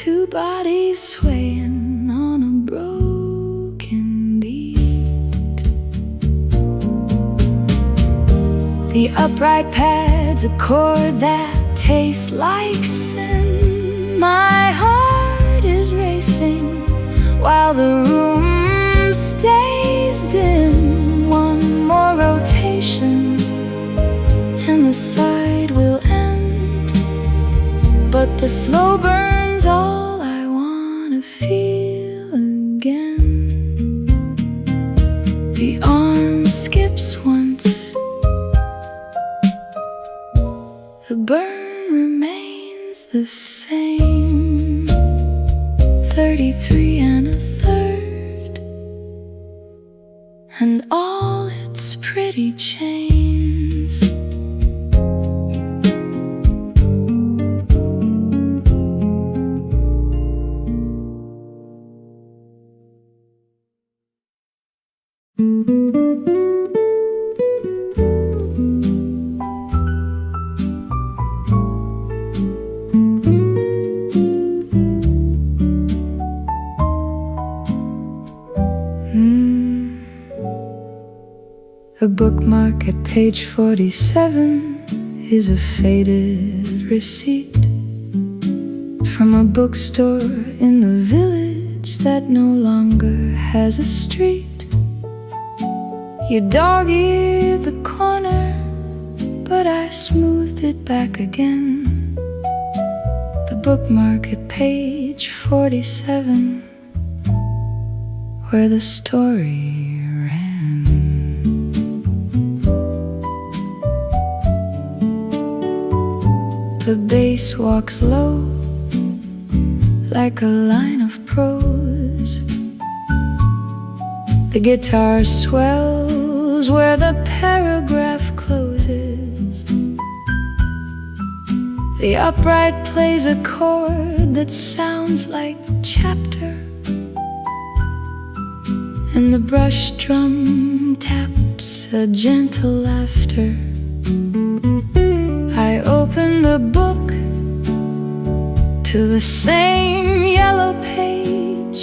Two bodies swaying on a broken beat. The upright pads a chord that tastes like sin. My heart is racing while the room stays dim. One more rotation and the side will end, but the slow burn's all I wanna feel again. The arm skips once, the burn remains the same. 33 1/3, and all its pretty chains. A bookmark at page 47 is a faded receipt from a bookstore in the village that no longer has a street. You dog-eared the corner, but I smoothed it back again. The bookmark at page 47, where the story ran. The bass walks low like a line of prose. The guitar swells where the paragraph closes. The upright plays a chord that sounds like chapter, and the brush drum taps a gentle laughter. I open the book to the same yellow page.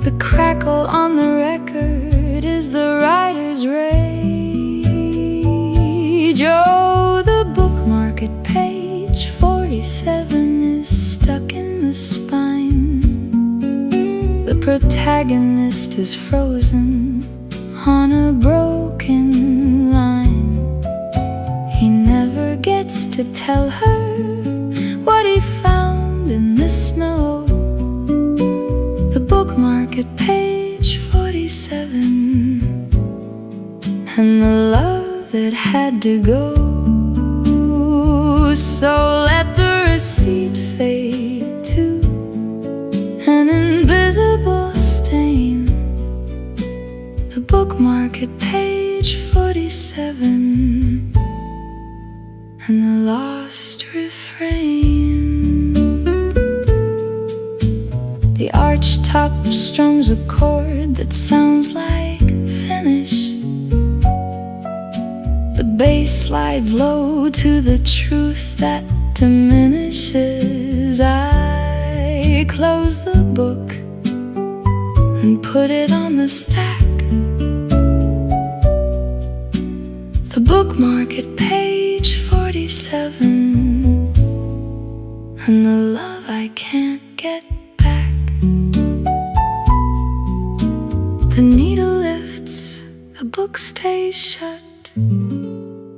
The crackle on the record is the writer's rage. Oh, the bookmark at page 47 is stuck in the spine. The protagonist is frozen on a broken line. He never gets to tell her what he found in the snow. The bookmark at page 47, and the love that had to go. So let the receipt fade to an invisible stain. The bookmark at page page 47 and the lost refrain. The archtop strums a chord that sounds like finish. The bass slides low to the truth that diminishes. I close the book and put it on the stack. The bookmark at page 47 and the love I can't get back. The needle lifts, the book stays shut. The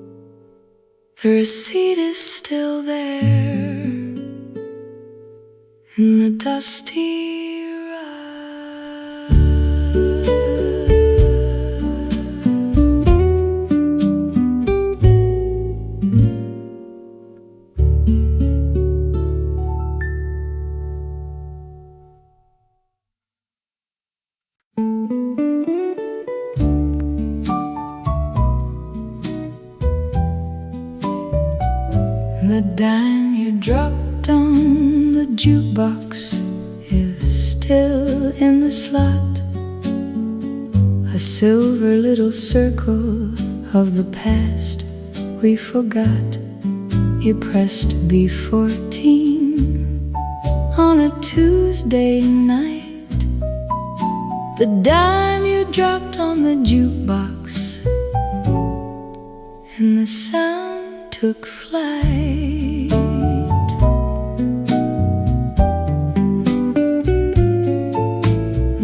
receipt is still there in the dusty rug. The dime you dropped on the jukebox is still in the slot. A silver little circle of the past we forgot. You pressed B14 on a Tuesday night. The dime you dropped on the jukebox and the sound took flight.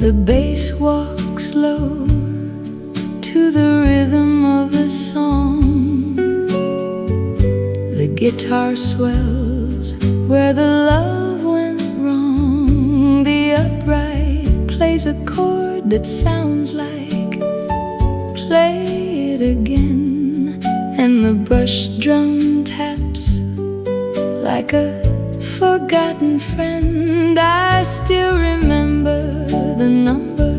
The bass walks low to the rhythm of the song. The guitar swells where the love went wrong. The upright plays a chord that sounds like play it again. And the brush drum taps like a forgotten friend. I still remember the number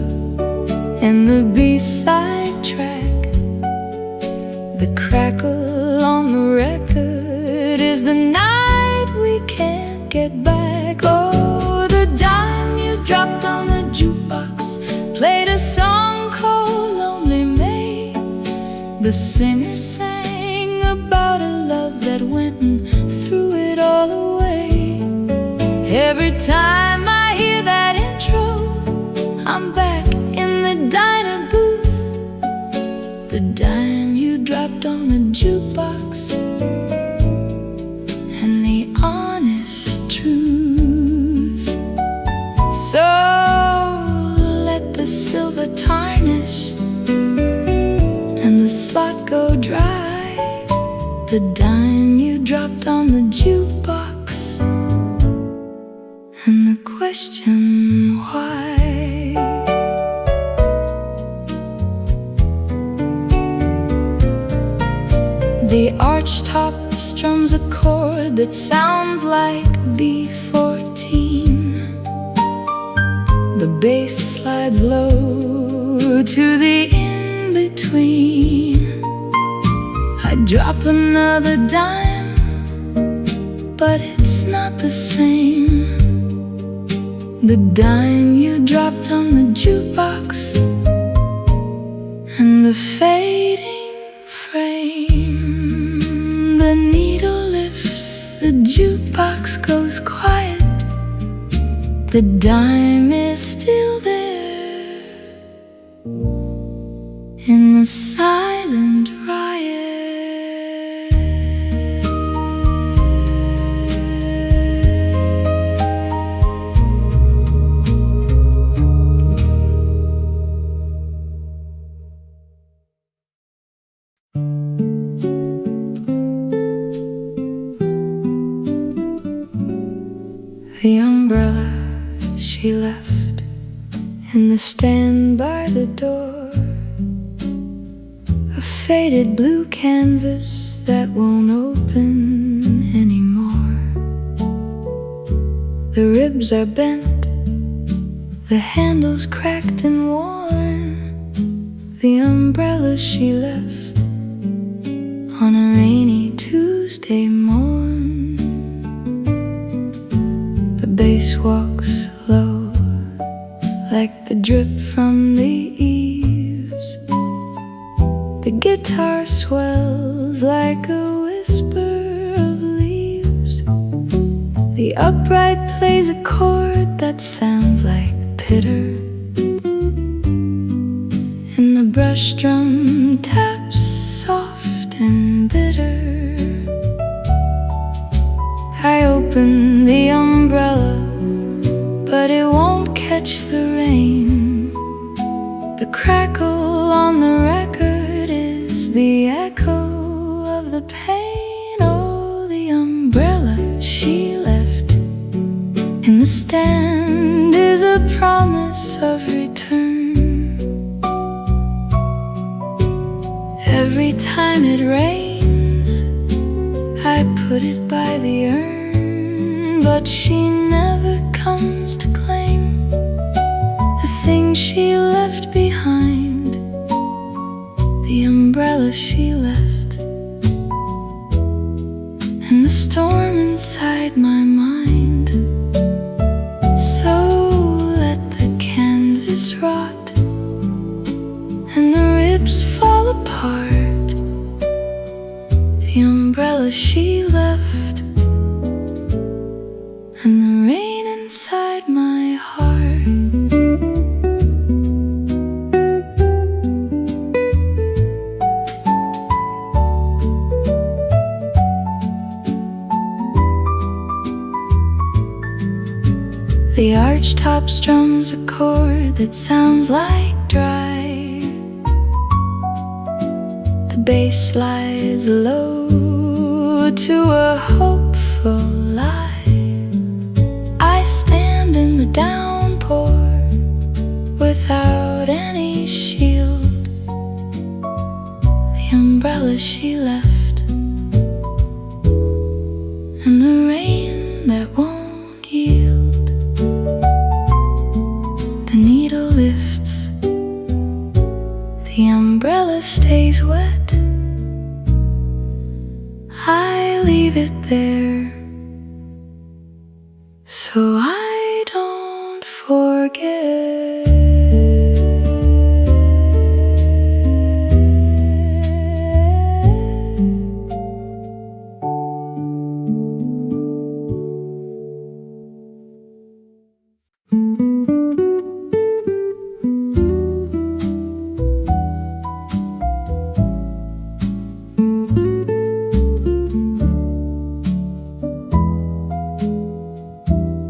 and the B-side track. The crackle on the record is the night we can't get back. Oh, the dime you dropped on the jukebox played a song called Lonely May. The singer sang about a love that went and threw it all away. Every time I hear that intro, I'm back in the diner booth. The dime you dropped on the jukebox and the honest truth. So let the silver tarnish and the slot go dry. The dime you dropped on the jukebox and the question why. The archtop strums a chord that sounds like B14. The bass slides low to the in-between. I drop another dime, but it's not the same. The dime you dropped on the jukebox and the fading frame. The needle lifts, the jukebox goes quiet. The dime is still there in the silent riot. The umbrella she left in the stand by the door, a faded blue canvas that won't open anymore. The ribs are bent, the handle's cracked and worn. the umbrella she left on a rainy Tuesday morn. The bass walks slow like the drip from the eaves. The guitar swells like a whisper of leaves. The upright plays a chord that sounds like pitter, and the brush drum taps soft and bitter. I open the umbrella, but it won't catch the rain. The crackle on the record is the echo of the pain. Oh, the umbrella she left in the stand is a promise of return. Every time it rains, I put it by the urn, but she never comes to claim the thing she left behind, the umbrella she left, and the storm inside my mind. So let the canvas rot and the ribs fall apart, the umbrella she left, and the rain inside my heart. The archtop strums a chord that sounds like dry. The bass slides low to a hopeful lie. I stand in the downpour without any shield, the umbrella she left, and the rain that won't yield. The needle lifts, the umbrella stays wet. I leave it there so I don't forget.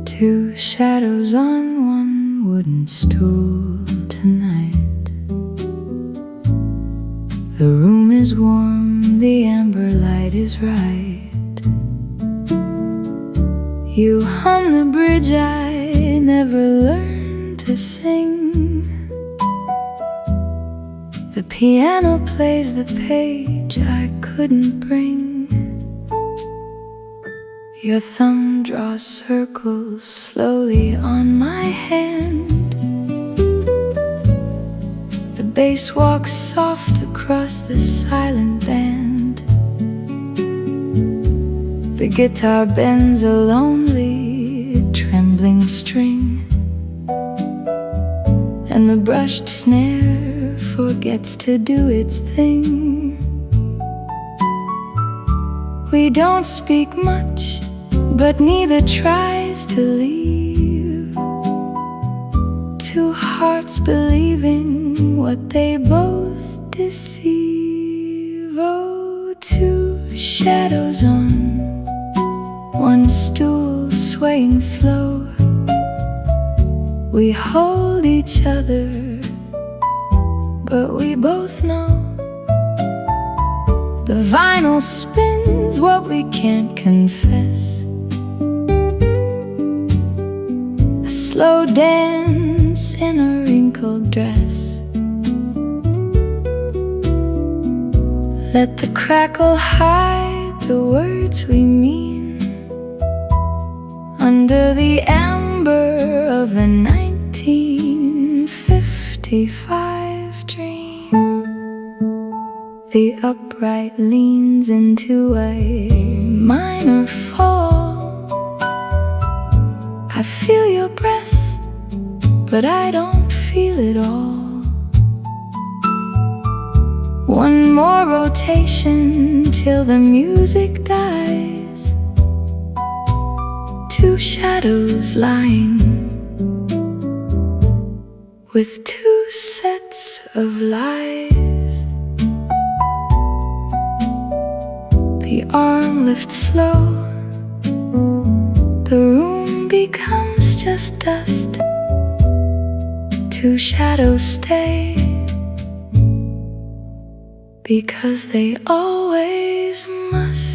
Two shadows on one wooden stool tonight. The room is warm, the amber light is right. You hum the bridge I never learned to sing. The piano plays the page I couldn't bring. Your thumb draws circles slowly on my hand. The bass walks soft across the silent band. The guitar bends a lonely, trembling string, and the brushed snare forgets to do its thing. We don't speak much, but neither tries to leave. Two hearts believing what they both deceive. Oh, two shadows on one stool swaying slow. We hold each other, but we both know the vinyl spins what we can't confess. Slow dance in a wrinkled dress. Let the crackle hide the words we mean under the amber of a 1955 dream. The upright leans into a minor fall. I feel your breath, but I don't feel it all. One more rotation till the music dies. Two shadows lying with two sets of lies. The arm lifts slow, the room becomes just dust. Two shadows stay, because they always must.